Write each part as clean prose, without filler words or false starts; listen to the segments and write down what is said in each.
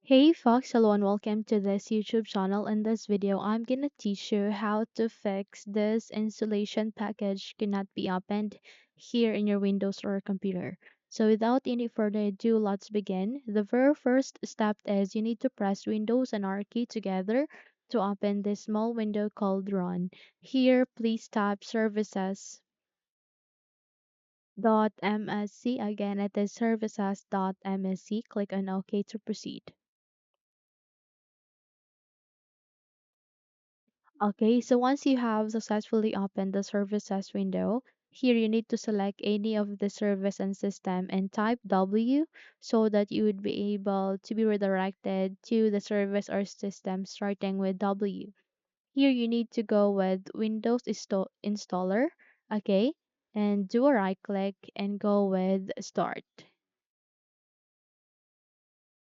Hey folks, hello and welcome to this YouTube channel. In this video, I'm gonna teach you how to fix this installation package cannot be opened here in your Windows or computer. So without any further ado, let's begin. The very first step is you need to press Windows and R key together to open this small window called Run. Here, please tap services.msc. Again, it is services.msc. Click on OK to proceed. Okay, so once you have successfully opened the services window, here you need to select any of the service and system and type W so that you would be able to be redirected to the service or system starting with W. Here you need to go with Windows installer, okay, and do a right click and go with Start.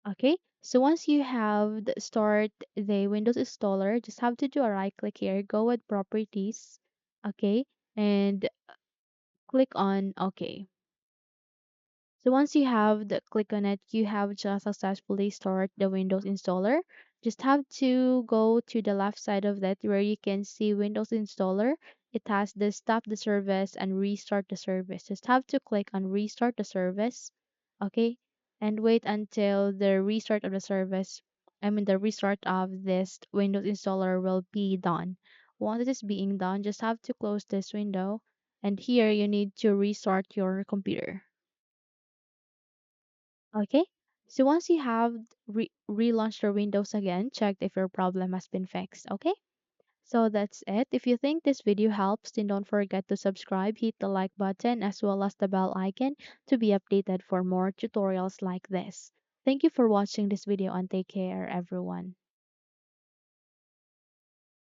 Okay, so once you have start the Windows installer, just have to do a right click here, go with properties, okay, and click on OK. So once you have the click on it, you have just successfully start the Windows installer. Just have to go to the left side of that where you can see Windows installer. It has the stop the service and restart the service. Just have to click on restart the service, okay, and wait until the restart of the service. The restart of this Windows installer will be done. Once it is being done, just have to close this window, and here you need to restart your computer. Okay, so once you have relaunched your Windows again, check if your problem has been fixed. Okay, so that's it. If you think this video helps, then don't forget to subscribe, hit the like button, as well as the bell icon to be updated for more tutorials like this. Thank you for watching this video and take care, everyone.